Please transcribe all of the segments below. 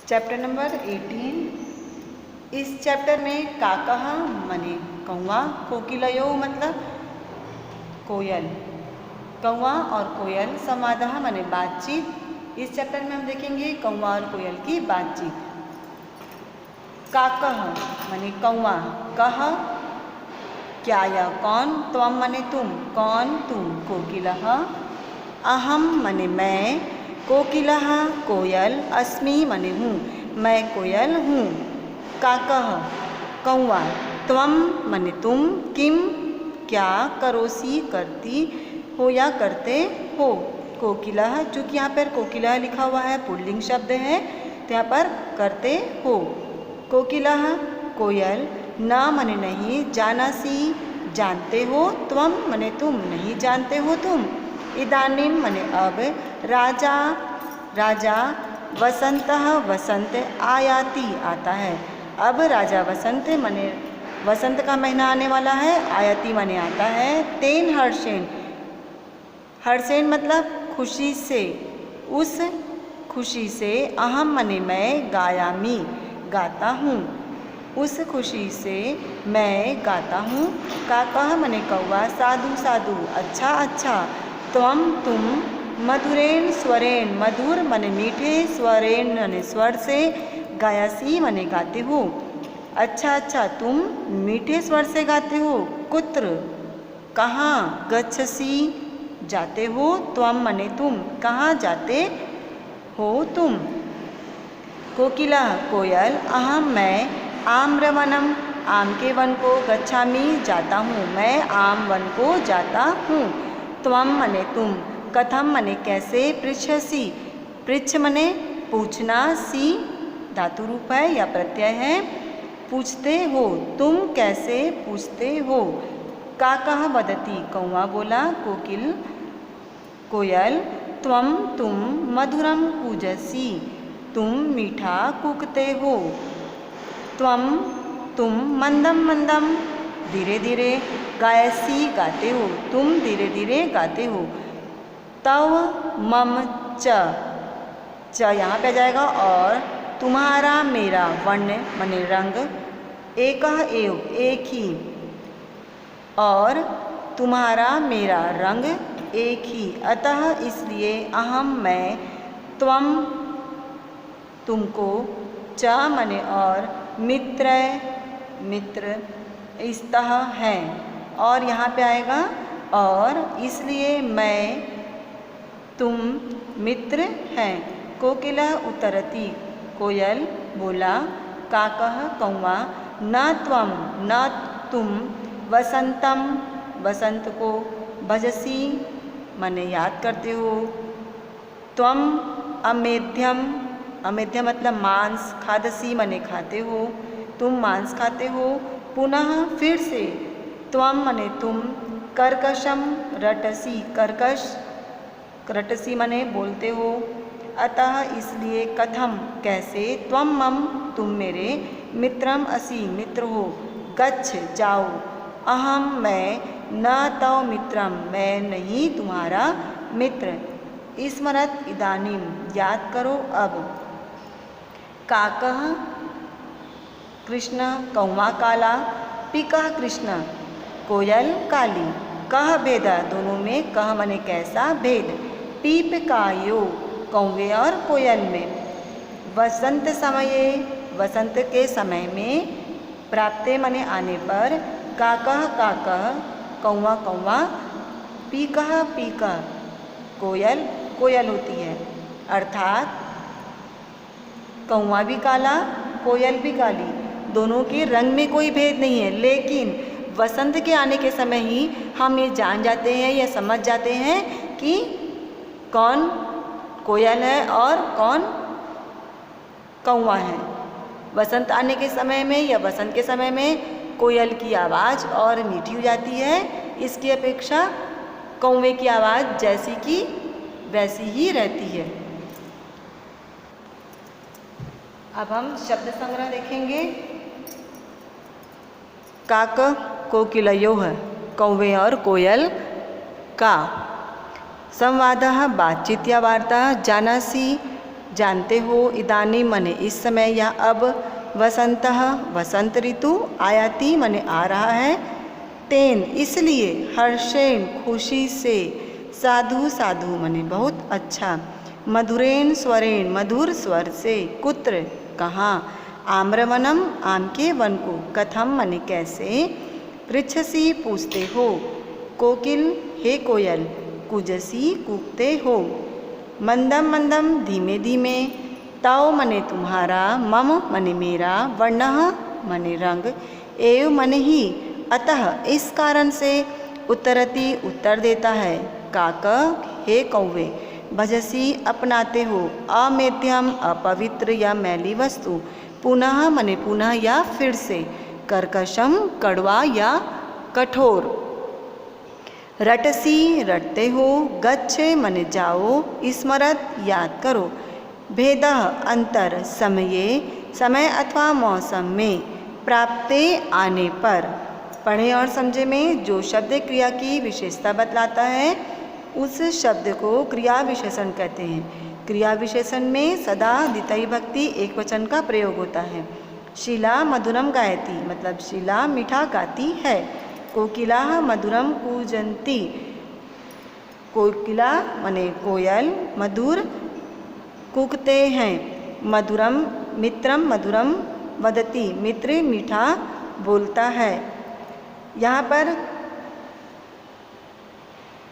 Chapter number 18। इस chapter में काकः मने कौवा, कोकिलयो मतलब कोयल। कौवा और कोयल संवादः मने बातचीत। इस चैप्टर में हम देखेंगे कौवा और कोयल की बातचीत। काकः मने कौवा, कः क्या या कौन, त्वम मने तुम, कौन तुम, कोकिलः अहम मने मैं, कोकिलः कोयल, अस्मि मने हूँ, मैं कोयल हूँ। काकः कौवा, त्वम मने तुम, किम क्या, करोसि करती हो या करते हो, कोकिलः चूँकि यहाँ पर कोकिलः लिखा हुआ है पुल्लिंग शब्द है तो यहाँ पर करते हो। कोकिलः कोयल, न मने नहीं, जानासि जानते हो, त्वम मने तुम, नहीं जानते हो तुम, इदानीं मने अब, राजा राजा, वसंतः वसंत, आयाति आता है। अब राजा वसंत मने वसंत का महीना आने वाला है, आयाति मने आता है। तेन हर्षेन, हर्षेन मतलब खुशी से, उस खुशी से, अहम मने मैं, गायामि गाता हूँ, उस खुशी से मैं गाता हूँ। काकः मने कौवा, साधु साधु, अच्छा अच्छा, त्वम तुम, मधुरेण स्वरेण, मधुर मने मीठे, स्वरेण मने स्वर से, गायासि मने गाते हो, अच्छा अच्छा तुम मीठे स्वर से गाते हो। कुत्र कहाँ, गच्छसि जाते हो, त्वम मने तुम, कहाँ जाते हो तुम। कोकिलः कोयल, अहम मैं, आम्रवनम आम के वन को, गच्छामि जाता हूँ, मैं आम वन को जाता हूँ। त्वम मने तुम, कथम मने कैसे, पृच्छसि पृच्छ मने पूछना, सी धातु रूप है या प्रत्यय है, पूछते हो, तुम कैसे पूछते हो। काकः वदति कौवा बोला, कोयल, त्वम तुम, मधुरम कूजसि तुम मीठा कूकते हो, त्वम तुम, मंदम मंदम धीरे धीरे, गायसि गाते हो, तुम धीरे धीरे गाते हो। तव मम च यहाँ पे आ जाएगा, और तुम्हारा मेरा, वर्ण मने रंग, एकः एव एक ही, और तुम्हारा मेरा रंग एक ही, अतः इसलिए, अहम मैं, त्वम तुमको, च मने और, मित्र मित्र, स्तः है, और यहाँ पे आएगा और, इसलिए मैं तुम मित्र हैं। कोकिलः उत्तरति, कोयल बोला, काकः कौवा, न त्वम न तुम, वसंतम वसंत को, भजसि मने याद करते हो, त्वम अमेध्यम, अमेध्य मतलब मांस, खादसी मने खाते हो, तुम मांस खाते हो, पुनः फिर से, त्वम मने तुम, कर्कशम रटसी कर्कश, रटसी मने बोलते हो, अतः इसलिए, कथम कैसे, त्वम मम तुम मेरे, मित्रम असि मित्र हो, गच्छ जाओ, अहम मैं, न तव मित्रम मैं नहीं तुम्हारा मित्र, स्मरत इदानीम याद करो अब। काकः कृष्ण, कौवा काला, पिकः कृष्ण कोयल काली, कः भेद दोनों में, कः मने कैसा, भेद, पीप का यो कौवे और कोयल में, वसंत समये वसंत के समय में, प्राप्ते मने आने पर, काकः काकः कौवा कौवा, पीकः पीकः कोयल कोयल होती है, अर्थात कौवा भी काला कोयल भी काली, दोनों के रंग में कोई भेद नहीं है, लेकिन वसंत के आने के समय ही हम ये जान जाते हैं या समझ जाते हैं कि कौन कोयल है और कौन कौवा है। वसंत आने के समय में या वसंत के समय में कोयल की आवाज़ और मीठी हो जाती है, इसकी अपेक्षा कौवे की आवाज़ जैसी कि वैसी ही रहती है। अब हम शब्द संग्रह देखेंगे। काक कोकिलयोः, कौवे और कोयल का, संवादः बातचीत या वार्ता, जानासि जानते हो इदानी मने इस समय या अब, वसंतः वसंत ऋतु, आयाति मने आ रहा है, तेन इसलिए, हर्षेण खुशी से, साधु साधु मने बहुत अच्छा, मधुरेण स्वरेण मधुर स्वर से, कुत्र कहाँ, आम्रवनम आम के वन को, कथम मने कैसे, पृच्छसी पूछते हो, कोकिल हे कोयल, कुजसी कूकते हो, मंदम मंदम धीमे धीमे, ताओ मने तुम्हारा, मम मने मेरा, वर्णः मने रंग, एव मने ही, अतः इस कारण से, उत्तरति उत्तर देता है, काक हे कौवे, भजसी अपनाते हो, अमेध्यम अपवित्र या मैली वस्तु, पुनः मने पुनः या फिर से, कर्कशम कड़वा या कठोर, रटसी रटते हो, गच्छे मने जाओ, स्मरत याद करो, भेदः अंतर, समये समय अथवा मौसम में, प्राप्ते आने पर। पढ़े और समझे में जो शब्द क्रिया की विशेषता बतलाता है उस शब्द को क्रिया विशेषण कहते हैं। क्रिया विशेषण में सदा द्वितीय भक्ति एक वचन का प्रयोग होता है। शीला मधुरम गायती मतलब शीला मीठा गाती है। कोकिला मधुरम कूजंती, कोकिला माने कोयल मधुर कूकते हैं। मधुरम मित्रम मधुरम वदती, मित्र मीठा बोलता है। यहाँ पर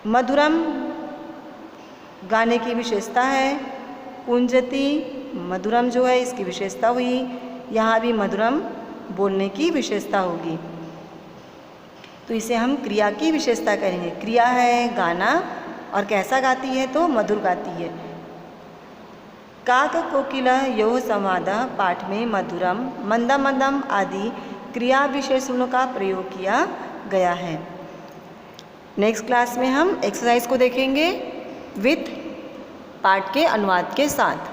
मधुरम गाने की विशेषता है, कुंजती मधुरम जो है इसकी विशेषता हुई, यहाँ भी मधुरम बोलने की विशेषता होगी, तो इसे हम क्रिया की विशेषता करेंगे। क्रिया है गाना और कैसा गाती है तो मधुर गाती है। काक कोकिला यो संवाद पाठ में मधुरम मंदम मंदम आदि क्रिया विशेषणों का प्रयोग किया गया है। नेक्स्ट क्लास में हम एक्सरसाइज को देखेंगे विथ पाठ के अनुवाद के साथ।